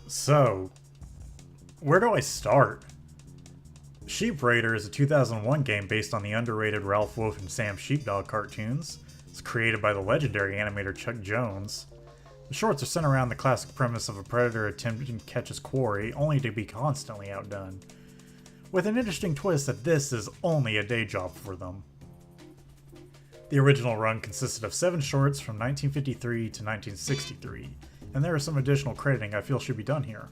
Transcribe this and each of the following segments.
So, where do I start? Sheep Raider is a 2001 game based on the underrated Ralph Wolf and Sam Sheepdog cartoons. It's created by the legendary animator Chuck Jones. The shorts are centered around the classic premise of a predator attempting to catch his quarry, only to be constantly outdone. With an interesting twist that this is only a day job for them. The original run consisted of 7 shorts from 1953 to 1963, and there is some additional crediting I feel should be done here.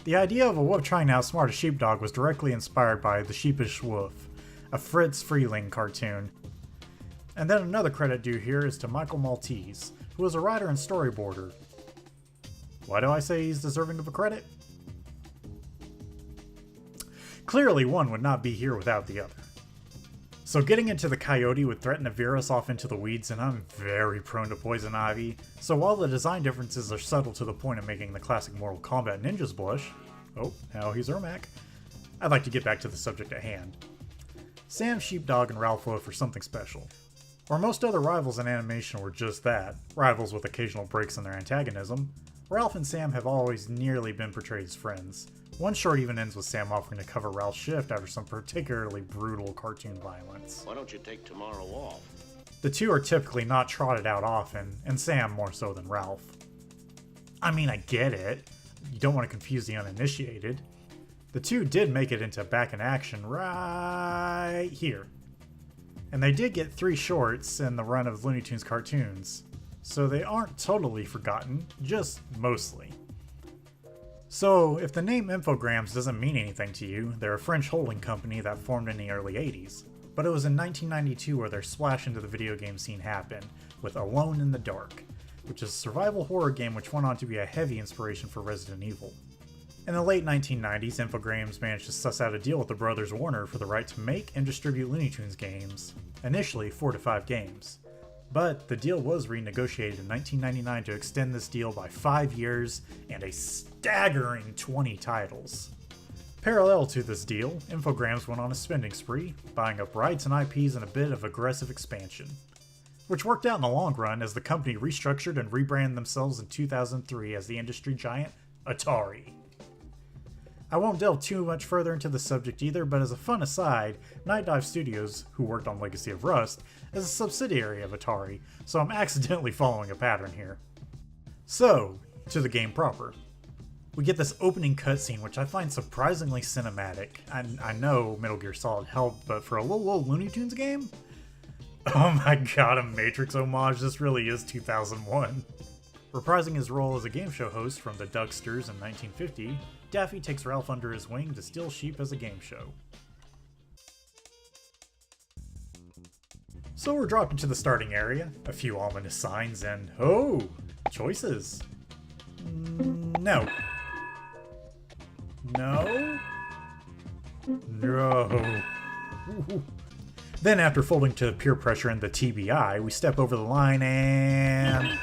The idea of a wolf trying to outsmart a sheepdog was directly inspired by The Sheepish Wolf, a Fritz Freleng cartoon. And then another credit due here is to Michael Maltese, who was a writer and storyboarder. Why do I say he's deserving of a credit? Clearly one would not be here without the other. So getting into the coyote would threaten to veer us off into the weeds, and I'm very prone to poison ivy, so while the design differences are subtle to the point of making the classic Mortal Kombat ninjas blush, oh, now he's Ermac, I'd like to get back to the subject at hand. Sam Sheepdog and Ralph Wolf are something special. Where most other rivals in animation were just that, rivals with occasional breaks in their antagonism, Ralph and Sam have always nearly been portrayed as friends. One short even ends with Sam offering to cover Ralph's shift after some particularly brutal cartoon violence. Why don't you take tomorrow off? The two are typically not trotted out often, and Sam more so than Ralph. I mean, I get it. You don't want to confuse the uninitiated. The two did make it into Back in Action right here. And they did get 3 shorts in the run of Looney Tunes cartoons, so they aren't totally forgotten, just mostly. So, if the name Infogrames doesn't mean anything to you, they're a French holding company that formed in the early 80s. But it was in 1992 where their splash into the video game scene happened, with Alone in the Dark, which is a survival horror game which went on to be a heavy inspiration for Resident Evil. In the late 1990s, Infogrames managed to suss out a deal with the brothers Warner for the right to make and distribute Looney Tunes games, initially 4 to 5 games. But the deal was renegotiated in 1999 to extend this deal by 5 years and a staggering 20 titles. Parallel to this deal, Infogrames went on a spending spree, buying up rights and IPs in a bit of aggressive expansion. Which worked out in the long run as the company restructured and rebranded themselves in 2003 as the industry giant Atari. I won't delve too much further into the subject either, but as a fun aside, Night Dive Studios, who worked on Legacy of Rust, is a subsidiary of Atari, so I'm accidentally following a pattern here. So, to the game proper. We get this opening cutscene which I find surprisingly cinematic. I know Metal Gear Solid helped, but for a little old Looney Tunes game? Oh my god, a Matrix homage, this really is 2001. Reprising his role as a game show host from the Ducksters in 1950, Daffy takes Ralph under his wing to steal sheep as a game show. So we're dropped into the starting area, a few ominous signs, and oh, choices. No. No? No. Then after folding to peer pressure and the TBI, we step over the line and...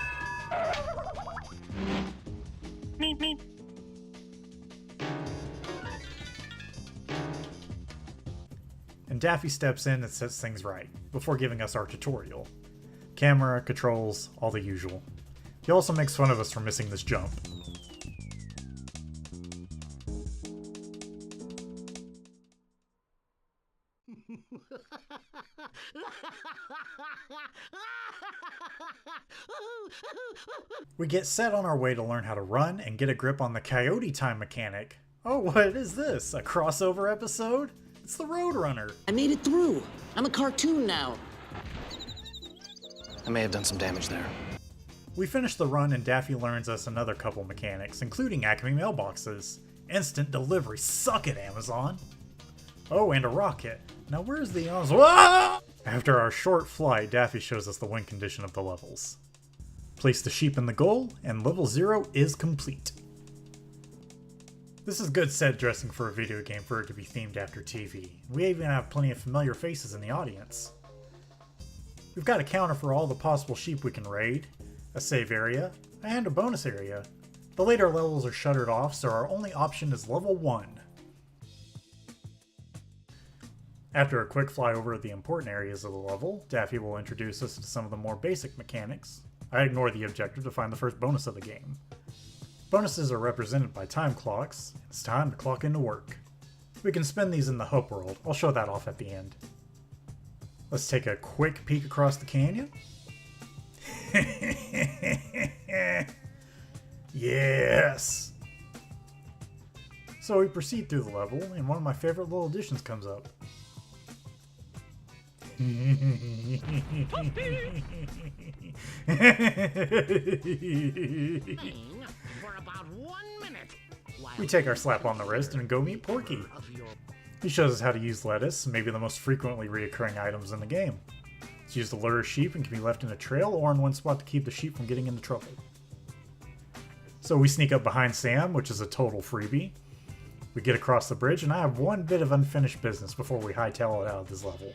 And Daffy steps in and sets things right, before giving us our tutorial. Camera, controls, all the usual. He also makes fun of us for missing this jump. We get set on our way to learn how to run and get a grip on the Coyote Time mechanic. Oh, what is this? A crossover episode? It's the Roadrunner. I made it through. I'm a cartoon now. I may have done some damage there. We finish the run and Daffy learns us another couple mechanics, including Acme mailboxes. Instant delivery, suck it, Amazon! Oh, and a rocket. Now where's the Whoa! After our short flight, Daffy shows us the win condition of the levels. Place the sheep in the goal, and level 0 is complete. This is good set dressing for a video game for it to be themed after TV. We even have plenty of familiar faces in the audience. We've got a counter for all the possible sheep we can raid, a save area, and a bonus area. The later levels are shuttered off, so our only option is level 1. After a quick flyover of the important areas of the level, Daffy will introduce us to some of the more basic mechanics. I ignore the objective to find the first bonus of the game. Bonuses are represented by time clocks. It's time to clock into work. We can spend these in the Hope World. I'll show that off at the end. Let's take a quick peek across the canyon. Yes! So we proceed through the level, and one of my favorite little additions comes up. We take our slap on the wrist and go meet Porky. He shows us how to use lettuce, maybe the most frequently reoccurring items in the game. It's used to lure sheep and can be left in a trail or in one spot to keep the sheep from getting into trouble. So we sneak up behind Sam, which is a total freebie. We get across the bridge, and I have one bit of unfinished business before we hightail it out of this level.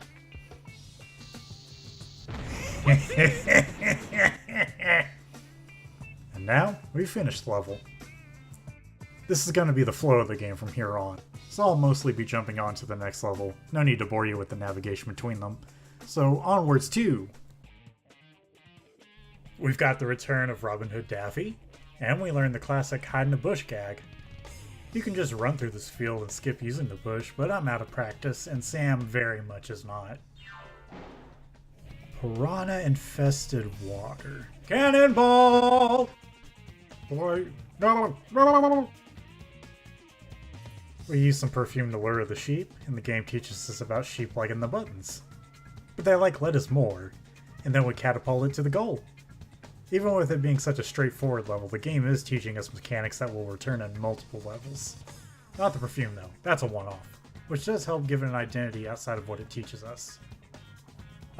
And now, we finished the level. This is going to be the flow of the game from here on, so I'll mostly be jumping on to the next level. No need to bore you with the navigation between them. So onwards to... We've got the return of Robin Hood Daffy, and we learn the classic hide in the bush gag. You can just run through this field and skip using the bush, but I'm out of practice, and Sam very much is not. Piranha-infested water. Cannonball! Boy, no. We use some perfume to lure the sheep, and the game teaches us about sheep liking the buttons. But they like lettuce more, and then we catapult it to the goal. Even with it being such a straightforward level, the game is teaching us mechanics that will return in multiple levels. Not the perfume though, that's a one-off, which does help give it an identity outside of what it teaches us.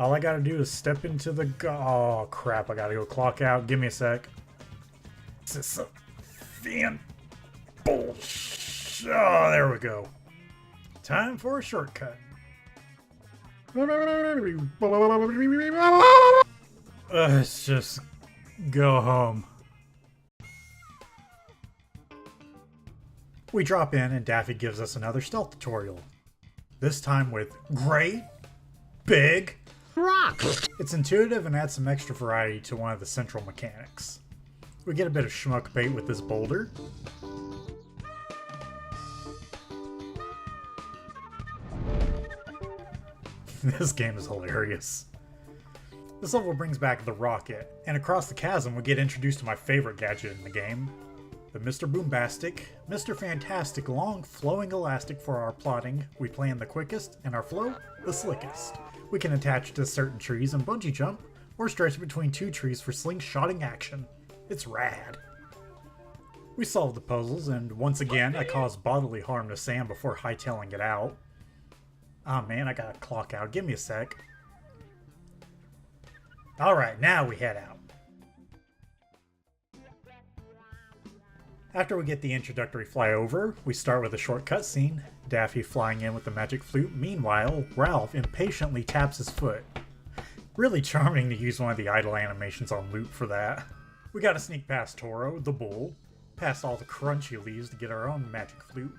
All I gotta do is step into the oh crap, I gotta go clock out, give me a sec. This is some fan bullshit. Oh, there we go. Time for a shortcut. Let's just go home. We drop in and Daffy gives us another stealth tutorial. This time with great big rocks. It's intuitive and adds some extra variety to one of the central mechanics. We get a bit of schmuck bait with this boulder. This game is hilarious. This level brings back the rocket, and across the chasm we get introduced to my favorite gadget in the game, the Mr. Boombastic, Mr. Fantastic long flowing elastic for our plotting. We plan the quickest, and our flow, the slickest. We can attach to certain trees and bungee jump, or stretch between two trees for slingshotting action. It's rad. We solve the puzzles, and once again I cause bodily harm to Sam before hightailing it out. Aw man, I gotta clock out, give me a sec. Alright, now we head out. After we get the introductory flyover, we start with a short cutscene, Daffy flying in with the magic flute. Meanwhile, Ralph impatiently taps his foot. Really charming to use one of the idle animations on loop for that. We gotta sneak past Toro, the bull, past all the crunchy leaves to get our own magic flute,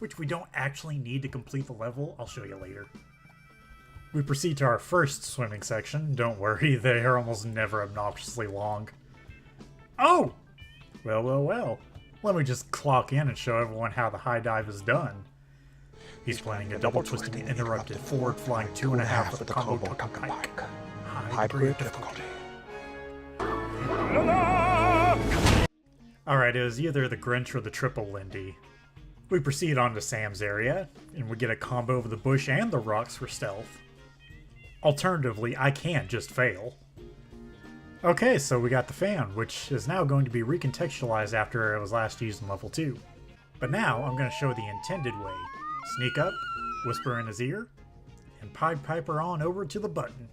which we don't actually need to complete the level. I'll show you later. We proceed to our first swimming section. Don't worry, they are almost never obnoxiously long. Oh! Well. Let me just clock in and show everyone how the high dive is done. He's planning a double twisting interrupted forward flying 2.5 with a combo duck pike. High degree of difficulty. Alright, it was either the Grinch or the Triple Lindy. We proceed on to Sam's area, and we get a combo of the bush and the rocks for stealth. Alternatively, I can't just fail. Okay, so we got the fan, which is now going to be recontextualized after it was last used in level 2. But now, I'm going to show the intended way. Sneak up, whisper in his ear, and Pied Piper on over to the button.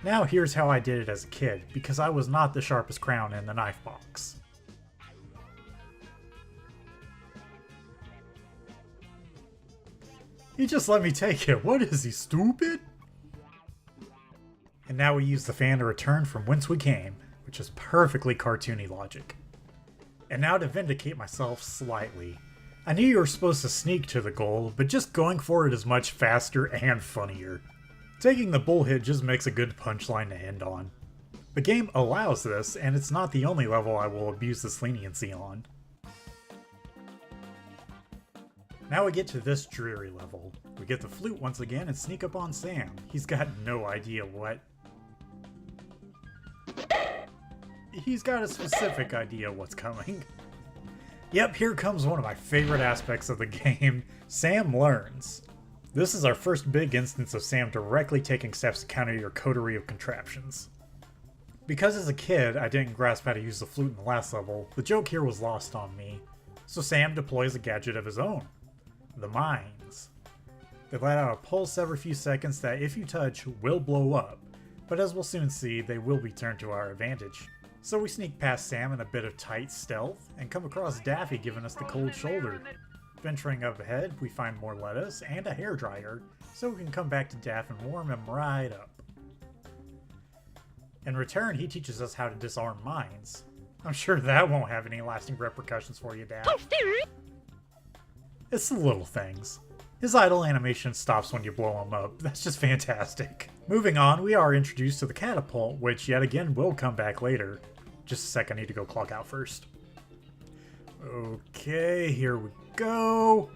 Now here's how I did it as a kid, because I was not the sharpest crown in the knife box. He just let me take it. What is he, stupid? And now we use the fan to return from whence we came, which is perfectly cartoony logic. And now to vindicate myself slightly. I knew you were supposed to sneak to the goal, but just going for it is much faster and funnier. Taking the bull hit just makes a good punchline to end on. The game allows this, and it's not the only level I will abuse this leniency on. Now we get to this dreary level. We get the flute once again and sneak up on Sam. He's got no idea what... He's got a specific idea what's coming. Yep, here comes one of my favorite aspects of the game. Sam learns. This is our first big instance of Sam directly taking steps to counter your coterie of contraptions. Because as a kid, I didn't grasp how to use the flute in the last level, the joke here was lost on me. So Sam deploys a gadget of his own. The mines. They let out a pulse every few seconds that, if you touch, will blow up, but as we'll soon see, they will be turned to our advantage. So we sneak past Sam in a bit of tight stealth, and come across Daffy giving us the cold shoulder. Venturing up ahead, we find more lettuce and a hairdryer, so we can come back to Daff and warm him right up. In return, he teaches us how to disarm mines. I'm sure that won't have any lasting repercussions for you, Daff. It's the little things. His idle animation stops when you blow him up. That's just fantastic. Moving on, we are introduced to the catapult, which yet again will come back later. Just a sec, I need to go clock out first. Okay, here we go.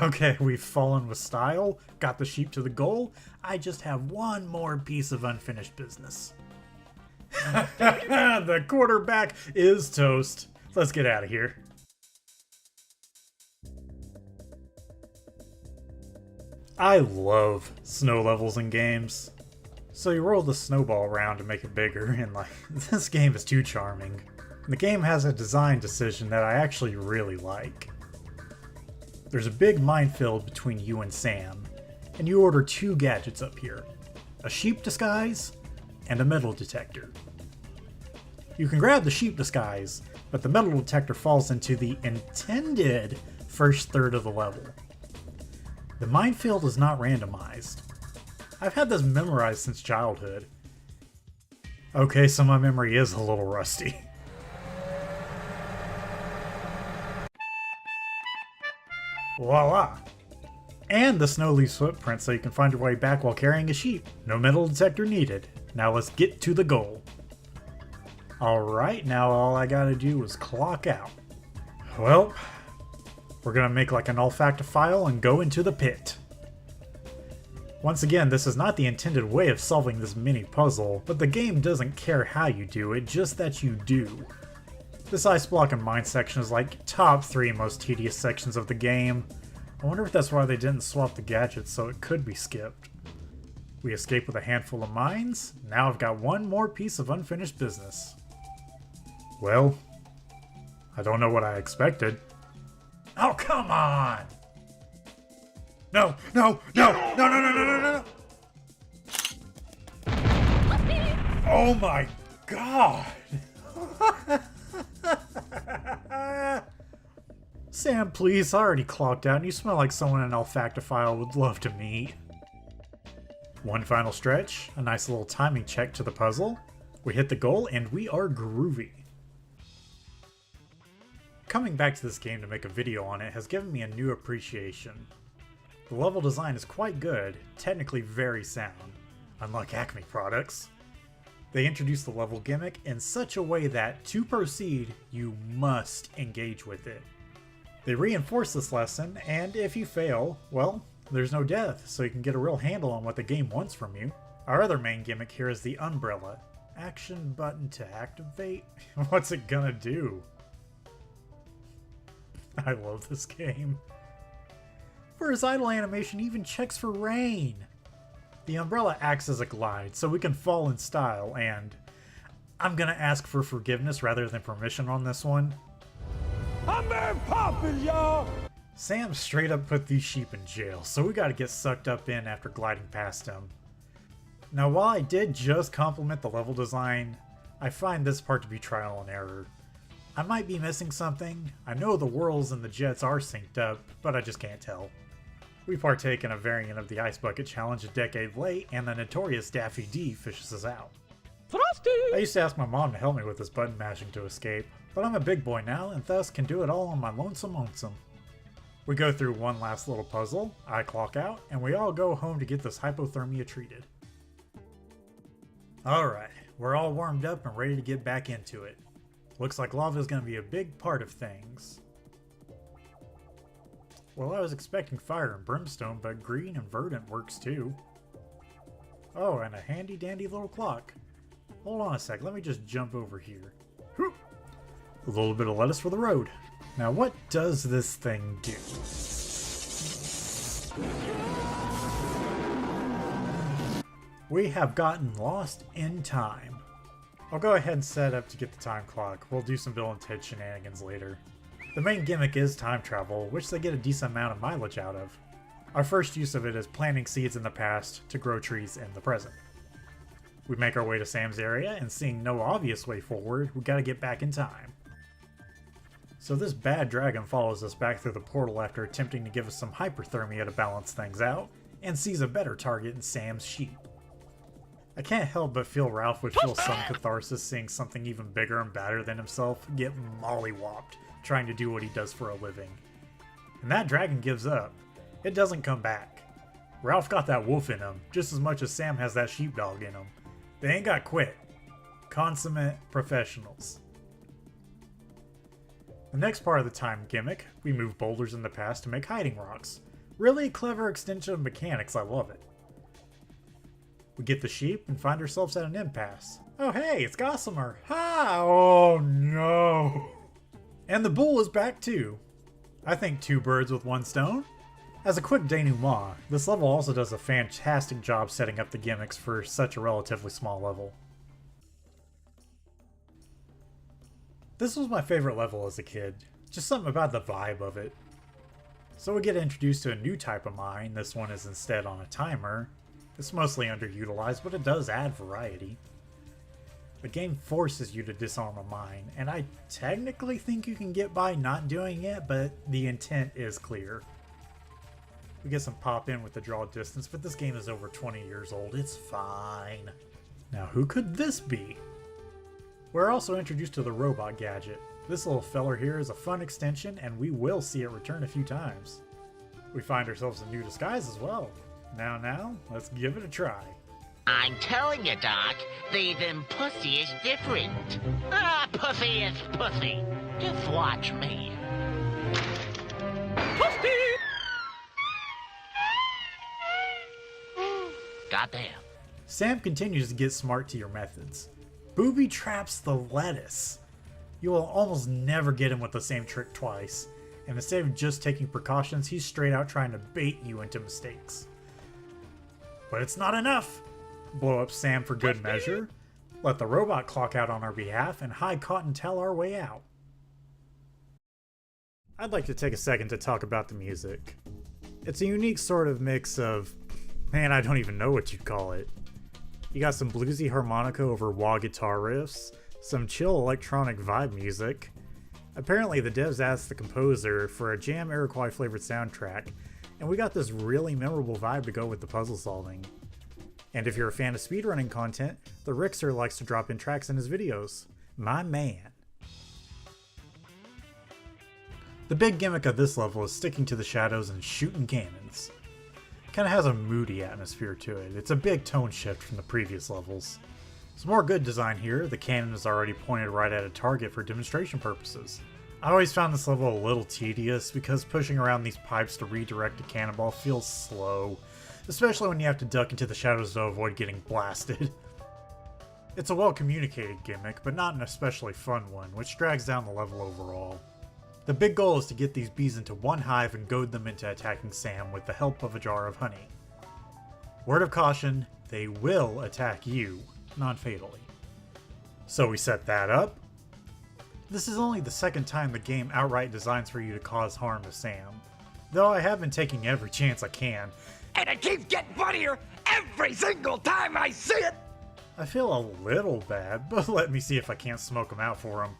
Okay, we've fallen with style, got the sheep to the goal. I just have one more piece of unfinished business. The quarterback is toast. Let's get out of here. I love snow levels in games. So you roll the snowball around to make it bigger, and like, this game is too charming. The game has a design decision that I actually really like. There's a big minefield between you and Sam, and you order two gadgets up here. A sheep disguise, and a metal detector. You can grab the sheep disguise, but the metal detector falls into the intended first third of the level. The minefield is not randomized. I've had this memorized since childhood. Okay, so my memory is a little rusty. Voila! And the snow leaves footprints so you can find your way back while carrying a sheep. No metal detector needed. Now let's get to the goal. Alright, now all I gotta do is clock out. Well, we're gonna make like an olfactive file and go into the pit. Once again, this is not the intended way of solving this mini puzzle, but the game doesn't care how you do it, just that you do. This ice block and mine section is like top 3 most tedious sections of the game. I wonder if that's why they didn't swap the gadgets so it could be skipped. We escape with a handful of mines. Now I've got one more piece of unfinished business. Well, I don't know what I expected. Oh, come on! No, no, no, no, no, no, no, no, no! Oh my god! Sam, please, I already clocked out and you smell like someone an olfactophile would love to meet. One final stretch, a nice little timing check to the puzzle. We hit the goal and we are groovy. Coming back to this game to make a video on it has given me a new appreciation. The level design is quite good, technically very sound, unlike Acme products. They introduced the level gimmick in such a way that, to proceed, you must engage with it. They reinforce this lesson, and if you fail, well, there's no death, so you can get a real handle on what the game wants from you. Our other main gimmick here is the umbrella. Action button to activate? What's it gonna do? I love this game. For his idle animation, he even checks for rain. The umbrella acts as a glide, so we can fall in style, and I'm gonna ask for forgiveness rather than permission on this one. I'm Mary Poppins, y'all! Sam straight up put these sheep in jail, so we gotta get sucked up in after gliding past him. Now while I did just compliment the level design, I find this part to be trial and error. I might be missing something. I know the whirls and the jets are synced up, but I just can't tell. We partake in a variant of the Ice Bucket Challenge a decade late, and the notorious Daffy D fishes us out. Frosty! I used to ask my mom to help me with this button mashing to escape, but I'm a big boy now, and thus can do it all on my lonesome. We go through one last little puzzle, I clock out, and we all go home to get this hypothermia treated. Alright, we're all warmed up and ready to get back into it. Looks like lava is going to be a big part of things. Well, I was expecting fire and brimstone, but green and verdant works too. Oh, and a handy dandy little clock. Hold on a sec, let me just jump over here. Whew. A little bit of lettuce for the road. Now what does this thing do? We have gotten lost in time. I'll go ahead and set up to get the time clock. We'll do some Bill and Ted shenanigans later. The main gimmick is time travel, which they get a decent amount of mileage out of. Our first use of it is planting seeds in the past to grow trees in the present. We make our way to Sam's area, and seeing no obvious way forward, we gotta get back in time. So this bad dragon follows us back through the portal after attempting to give us some hyperthermia to balance things out, and sees a better target in Sam's sheep. I can't help but feel Ralph would feel some catharsis seeing something even bigger and badder than himself get mollywopped trying to do what he does for a living. And that dragon gives up. It doesn't come back. Ralph got that wolf in him, just as much as Sam has that sheepdog in him. They ain't got quit. Consummate professionals. The next part of the time gimmick, we move boulders in the past to make hiding rocks. Really clever extension of mechanics, I love it. We get the sheep and find ourselves at an impasse. Oh hey, it's Gossamer! Ha! Oh no! And the bull is back too. I think two birds with one stone. As a quick denouement, this level also does a fantastic job setting up the gimmicks for such a relatively small level. This was my favorite level as a kid, just something about the vibe of it. So we get introduced to a new type of mine. This one is instead on a timer. It's mostly underutilized, but it does add variety. The game forces you to disarm a mine, and I technically think you can get by not doing it, but the intent is clear. We get some pop in with the draw distance, but this game is over 20 years old. It's fine. Now who could this be? We're also introduced to the robot gadget. This little feller here is a fun extension, and we will see it return a few times. We find ourselves a new disguise as well. Now, let's give it a try. I'm telling you, Doc, thieving pussy is different. Ah, pussy is pussy. Just watch me. Pussy! Goddamn. Sam continues to get smart to your methods. Booby traps the lettuce. You will almost never get him with the same trick twice, and instead of just taking precautions, he's straight out trying to bait you into mistakes. But it's not enough! Blow up Sam for good measure, let the robot clock out on our behalf, and hide cotton tail our way out. I'd like to take a second to talk about the music. It's a unique sort of mix of, man, I don't even know what you'd call it. You got some bluesy harmonica over wah guitar riffs, some chill electronic vibe music. Apparently the devs asked the composer for a Jam Iroquois flavored soundtrack, and we got this really memorable vibe to go with the puzzle solving. And if you're a fan of speedrunning content, the Rixer likes to drop in tracks in his videos. My man. The big gimmick of this level is sticking to the shadows and shooting cannons. Kinda has a moody atmosphere to it. It's a big tone shift from the previous levels. Some more good design here. The cannon is already pointed right at a target for demonstration purposes. I always found this level a little tedious because pushing around these pipes to redirect a cannonball feels slow, especially when you have to duck into the shadows to avoid getting blasted. It's a well communicated gimmick, but not an especially fun one, which drags down the level overall. The big goal is to get these bees into one hive and goad them into attacking Sam with the help of a jar of honey. Word of caution, they will attack you, non-fatally. So we set that up. This is only the second time the game outright designs for you to cause harm to Sam, though I have been taking every chance I can. And it keeps getting funnier every single time I see it! I feel a little bad, but let me see if I can't smoke him out for him.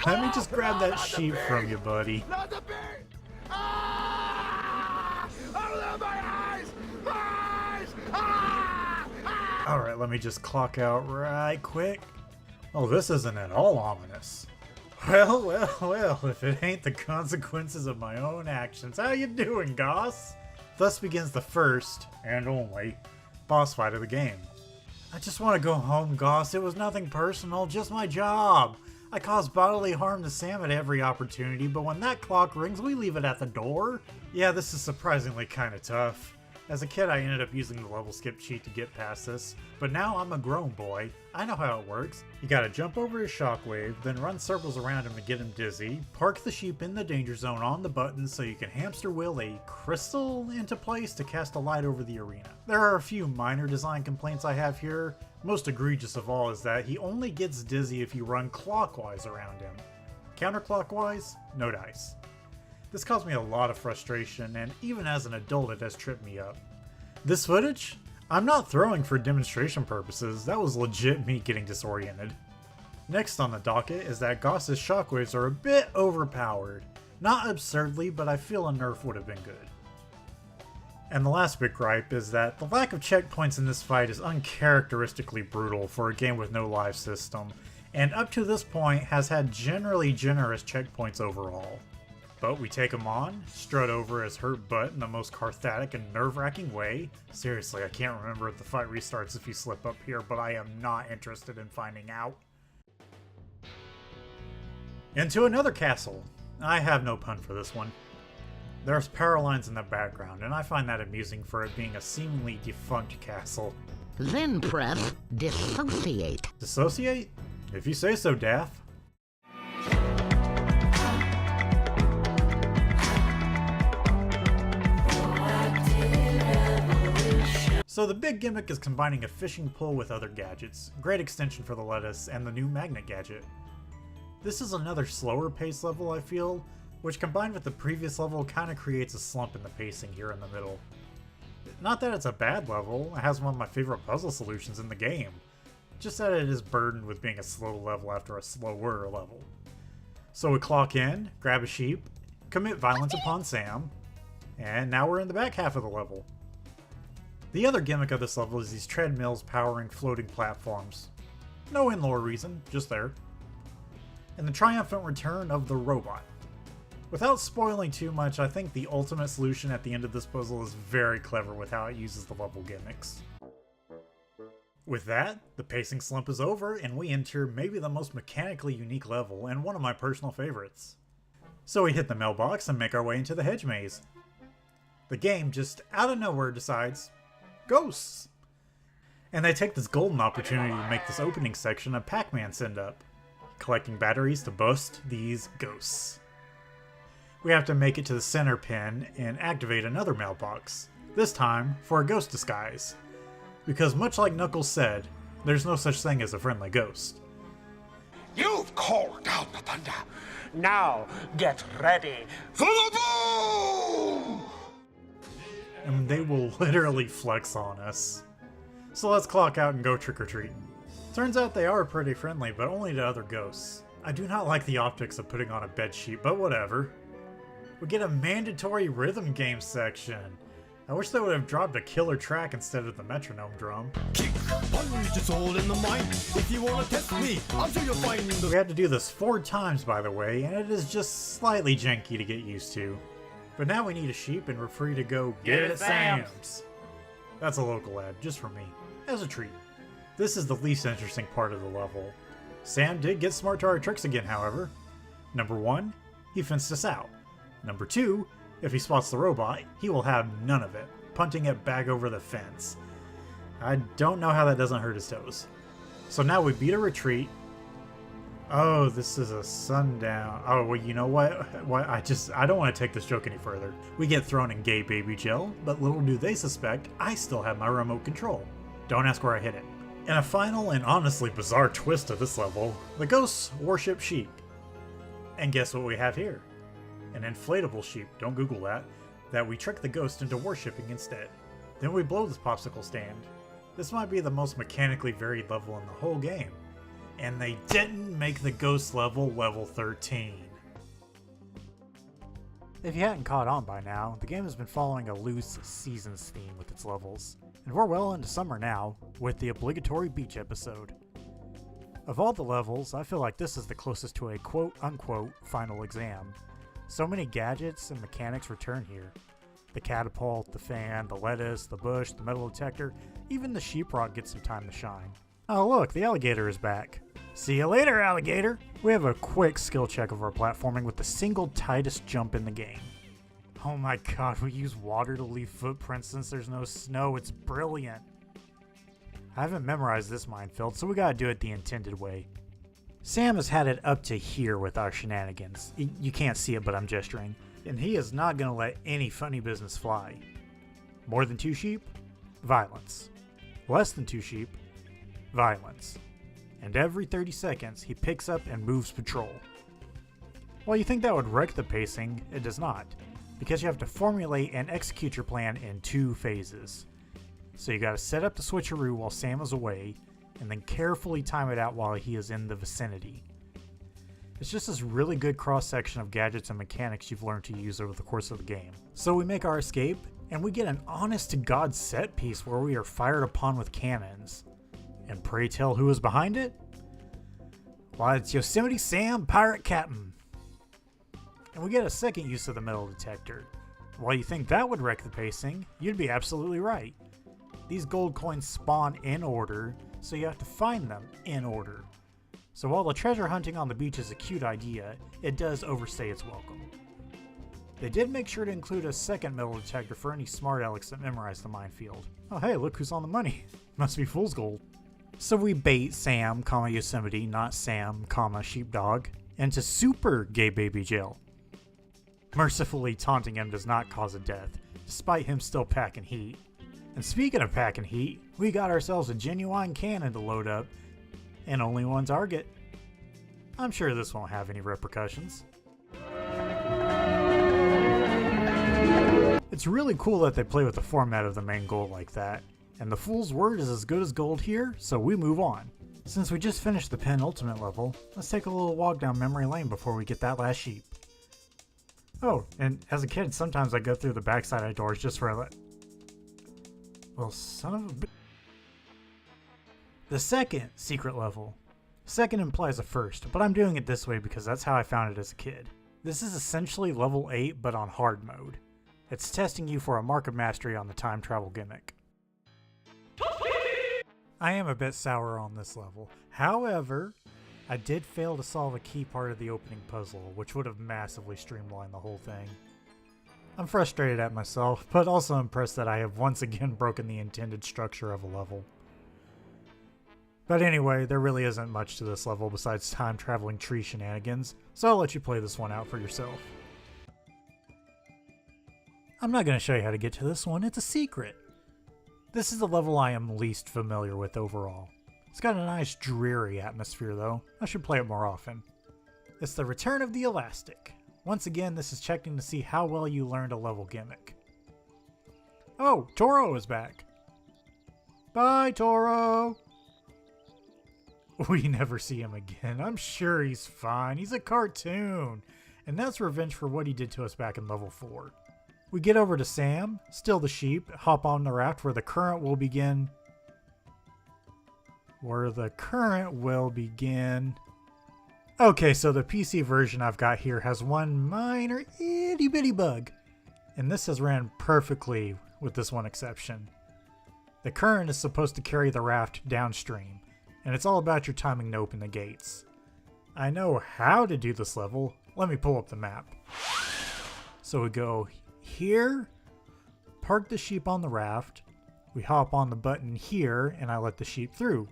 Let me just grab that sheep from you, buddy. Not the bear! Ah! Oh, my eyes! My eyes! Ah! Ah! Alright, let me just clock out right quick. Oh, this isn't at all ominous. Well, well, well, if it ain't the consequences of my own actions. How you doing, Goss? Thus begins the first, and only, boss fight of the game. I just want to go home, Goss. It was nothing personal, just my job. I cause bodily harm to Sam at every opportunity, but when that clock rings, we leave it at the door. Yeah, this is surprisingly kinda tough. As a kid, I ended up using the level skip cheat to get past this, but now I'm a grown boy. I know how it works. You gotta jump over his shockwave, then run circles around him to get him dizzy, park the sheep in the danger zone on the button so you can hamster wheel a crystal into place to cast a light over the arena. There are a few minor design complaints I have here. Most egregious of all is that he only gets dizzy if you run clockwise around him. Counterclockwise, no dice. This caused me a lot of frustration, and even as an adult it has tripped me up. This footage? I'm not throwing for demonstration purposes, that was legit me getting disoriented. Next on the docket is that Goss's shockwaves are a bit overpowered. Not absurdly, but I feel a nerf would have been good. And the last big gripe is that the lack of checkpoints in this fight is uncharacteristically brutal for a game with no live system, and up to this point has had generally generous checkpoints overall. But we take him on, strut over his hurt butt in the most cathartic and nerve-wracking way. Seriously, I can't remember if the fight restarts if you slip up here, but I am not interested in finding out. Into another castle. I have no pun for this one. There's power lines in the background, and I find that amusing for it being a seemingly defunct castle. Then press dissociate. Dissociate? If you say so, Daff. So the big gimmick is combining a fishing pole with other gadgets. Great extension for the lettuce and the new magnet gadget. This is another slower pace level, I feel, which combined with the previous level kinda creates a slump in the pacing here in the middle. Not that it's a bad level, it has one of my favorite puzzle solutions in the game, just that it is burdened with being a slow level after a slower level. So we clock in, grab a sheep, commit violence upon Sam, and now we're in the back half of the level. The other gimmick of this level is these treadmills powering floating platforms. No in-lore reason, just there. And the triumphant return of the robot. Without spoiling too much, I think the ultimate solution at the end of this puzzle is very clever with how it uses the level gimmicks. With that, the pacing slump is over and we enter maybe the most mechanically unique level and one of my personal favorites. So we hit the mailbox and make our way into the hedge maze. The game just out of nowhere decides, ghosts! And they take this golden opportunity to make this opening section a Pac-Man send-up, collecting batteries to bust these ghosts. We have to make it to the center pin and activate another mailbox, this time for a ghost disguise. Because much like Knuckles said, there's no such thing as a friendly ghost. You've called down the thunder. Now get ready for the boom! And they will literally flex on us. So let's clock out and go trick-or-treat. Turns out they are pretty friendly, but only to other ghosts. I do not like the optics of putting on a bedsheet, but whatever. We get a mandatory rhythm game section. I wish they would have dropped a killer track instead of the metronome drum. Plunge your soul in the mind. If you wanna test me, I'm sure you'll find the... We had to do this 4 times, by the way, and it is just slightly janky to get used to. But now we need a sheep and we're free to go get it at Sam's. That's a local ad, just for me, as a treat. This is the least interesting part of the level. Sam did get smart to our tricks again, however. Number 1, he fenced us out. Number 2, if he spots the robot, he will have none of it, punting it back over the fence. I don't know how that doesn't hurt his toes. So now we beat a retreat. Oh, this is a sundown. Oh, well, you know what? I don't want to take this joke any further. We get thrown in gay baby jail, but little do they suspect, I still have my remote control. Don't ask where I hit it. In a final and honestly bizarre twist of this level, the ghosts worship sheep. And guess what we have here? An inflatable sheep, don't Google that we trick the ghost into worshipping instead. Then we blow this popsicle stand. This might be the most mechanically varied level in the whole game. And they didn't make the ghost level level 13. If you hadn't caught on by now, the game has been following a loose seasons theme with its levels. And we're well into summer now, with the obligatory beach episode. Of all the levels, I feel like this is the closest to a quote-unquote final exam. So many gadgets and mechanics return here. The catapult, the fan, the lettuce, the bush, the metal detector, even the sheeprock gets some time to shine. Oh look, the alligator is back. See you later, alligator! We have a quick skill check of our platforming with the single tightest jump in the game. Oh my god, we use water to leave footprints since there's no snow, it's brilliant! I haven't memorized this minefield, so we gotta do it the intended way. Sam has had it up to here with our shenanigans. You can't see it, but I'm gesturing. And he is not gonna let any funny business fly. More than 2 sheep? Violence. Less than 2 sheep? Violence. And every 30 seconds, he picks up and moves patrol. While you think that would wreck the pacing, it does not, because you have to formulate and execute your plan in 2 phases. So you gotta set up the switcheroo while Sam is away, and then carefully time it out while he is in the vicinity. It's just this really good cross-section of gadgets and mechanics you've learned to use over the course of the game. So we make our escape, and we get an honest-to-God set piece where we are fired upon with cannons. And pray tell who is behind it? Why, it's Yosemite Sam, Pirate Captain. And we get a second use of the metal detector. While you think that would wreck the pacing, you'd be absolutely right. These gold coins spawn in order, so you have to find them in order. So while the treasure hunting on the beach is a cute idea, it does overstay its welcome. They did make sure to include a second metal detector for any smart alecks that memorize the minefield. Oh hey, look who's on the money. Must be fool's gold. So we bait Sam, Yosemite, not Sam, Sheepdog, into super gay baby jail. Mercifully taunting him does not cause a death, despite him still packing heat. And speaking of packing heat, we got ourselves a genuine cannon to load up, and only one target. I'm sure this won't have any repercussions. It's really cool that they play with the format of the main goal like that, and the Fool's Word is as good as gold here, so we move on. Since we just finished the penultimate level, let's take a little walk down memory lane before we get that last sheep. Oh, and as a kid, sometimes I go through the backside of doors just for a well, son of a b. The second secret level. Second implies a first, but I'm doing it this way because that's how I found it as a kid. This is essentially level 8, but on hard mode. It's testing you for a mark of mastery on the time travel gimmick. I am a bit sour on this level. However, I did fail to solve a key part of the opening puzzle, which would have massively streamlined the whole thing. I'm frustrated at myself, but also impressed that I have once again broken the intended structure of a level. But anyway, there really isn't much to this level besides time-traveling tree shenanigans, so I'll let you play this one out for yourself. I'm not going to show you how to get to this one, it's a secret. This is the level I am least familiar with overall. It's got a nice dreary atmosphere though, I should play it more often. It's the Return of the Elastic. Once again, this is checking to see how well you learned a level gimmick. Oh, Toro is back. Bye, Toro! We never see him again. I'm sure he's fine. He's a cartoon. And that's revenge for what he did to us back in level 4. We get over to Sam, steal the sheep, hop on the raft where the current will begin. Okay, so the PC version I've got here has one minor itty bitty bug. And this has ran perfectly with this one exception. The current is supposed to carry the raft downstream, and it's all about your timing to open the gates. I know how to do this level. Let me pull up the map. So we go here, park the sheep on the raft, we hop on the button here, and I let the sheep through.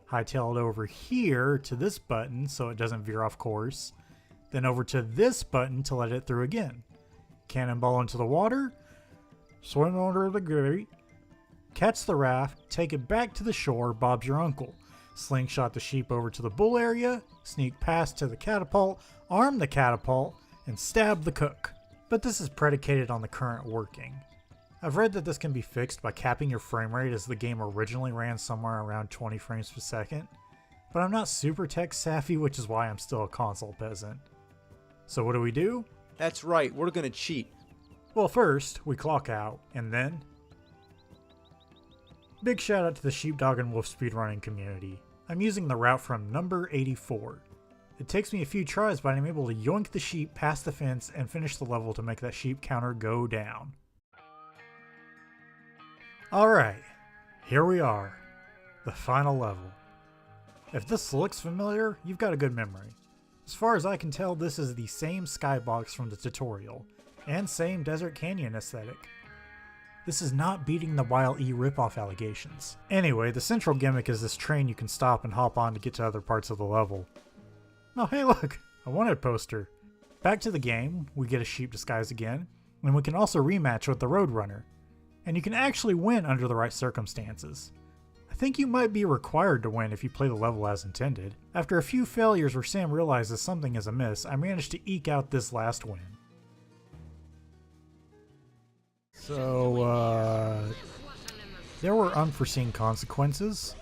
Hightail it over here to this button so it doesn't veer off course, then over to this button to let it through again. Cannonball into the water, swim under the grate, catch the raft, take it back to the shore, Bob's your uncle. Slingshot the sheep over to the bull area, sneak past to the catapult, arm the catapult, and stab the cook. But this is predicated on the current working. I've read that this can be fixed by capping your frame rate as the game originally ran somewhere around 20 frames per second, but I'm not super tech savvy, which is why I'm still a console peasant. So what do? That's right, we're gonna cheat. Well, first, we clock out, and then... Big shout out to the Sheepdog and Wolf speedrunning community. I'm using the route from number 84. It takes me a few tries, but I'm able to yoink the sheep past the fence and finish the level to make that sheep counter go down. Alright, here we are. The final level. If this looks familiar, you've got a good memory. As far as I can tell, this is the same skybox from the tutorial, and same Desert Canyon aesthetic. This is not beating the Wile E ripoff allegations. Anyway, the central gimmick is this train you can stop and hop on to get to other parts of the level. Oh hey look, a wanted poster. Back to the game, we get a sheep disguise again, and we can also rematch with the Roadrunner. And you can actually win under the right circumstances. I think you might be required to win if you play the level as intended. After a few failures where Sam realizes something is amiss, I managed to eke out this last win. So, there were unforeseen consequences.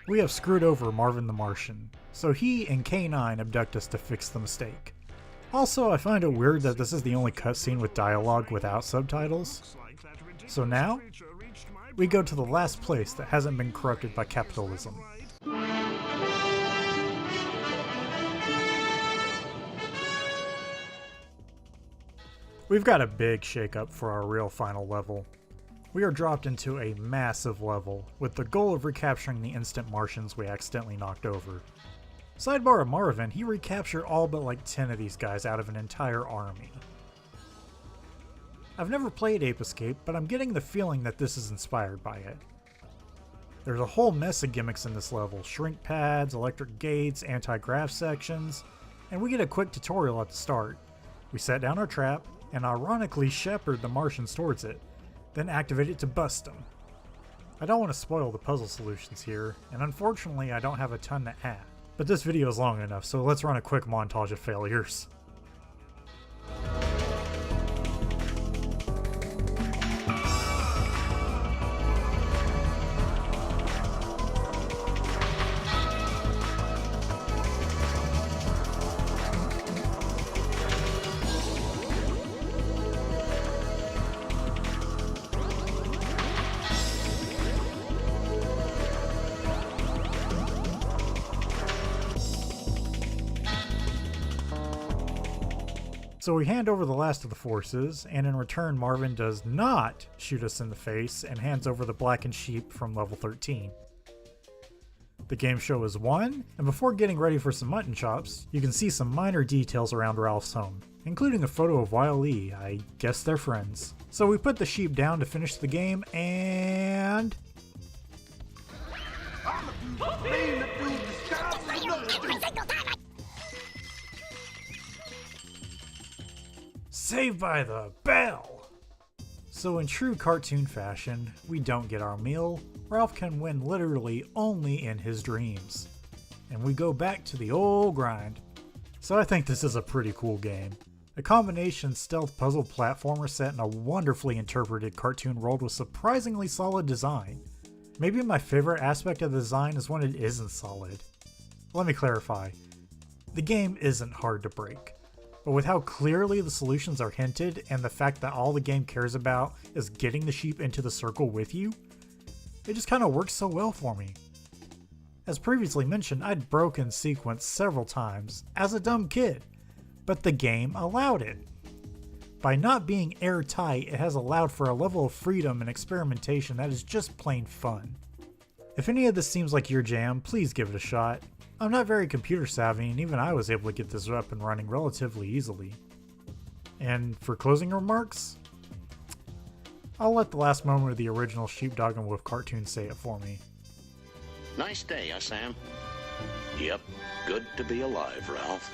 We have screwed over Marvin the Martian, so he and K9 abduct us to fix the mistake. Also, I find it weird that this is the only cutscene with dialogue without subtitles. So now, we go to the last place that hasn't been corrupted by capitalism. We've got a big shakeup for our real final level. We are dropped into a massive level, with the goal of recapturing the instant Martians we accidentally knocked over. Sidebar of Marvin, he recaptured all but like 10 of these guys out of an entire army. I've never played Ape Escape, but I'm getting the feeling that this is inspired by it. There's a whole mess of gimmicks in this level, shrink pads, electric gates, anti-grav sections, and we get a quick tutorial at the start. We set down our trap, and ironically shepherd the Martians towards it, then activate it to bust them. I don't want to spoil the puzzle solutions here, and unfortunately I don't have a ton to add. But this video is long enough, so let's run a quick montage of failures. So we hand over the last of the forces, and in return Marvin does not shoot us in the face and hands over the blackened sheep from level 13. The game show is won, and before getting ready for some mutton chops, you can see some minor details around Ralph's home, including a photo of Wile E. I guess they're friends. So we put the sheep down to finish the game, and... Saved by the bell! So in true cartoon fashion, we don't get our meal. Ralph can win literally only in his dreams. And we go back to the old grind. So I think this is a pretty cool game. A combination stealth puzzle platformer set in a wonderfully interpreted cartoon world with surprisingly solid design. Maybe my favorite aspect of the design is when it isn't solid. Let me clarify. The game isn't hard to break. But with how clearly the solutions are hinted and the fact that all the game cares about is getting the sheep into the circle with you, it just kind of works so well for me. As previously mentioned, I'd broken sequence several times as a dumb kid, but the game allowed it. By not being airtight, it has allowed for a level of freedom and experimentation that is just plain fun. If any of this seems like your jam, please give it a shot. I'm not very computer savvy, and even I was able to get this up and running relatively easily. And for closing remarks, I'll let the last moment of the original Sheepdog and Wolf cartoon say it for me. Nice day, huh, Sam? Yep, good to be alive, Ralph.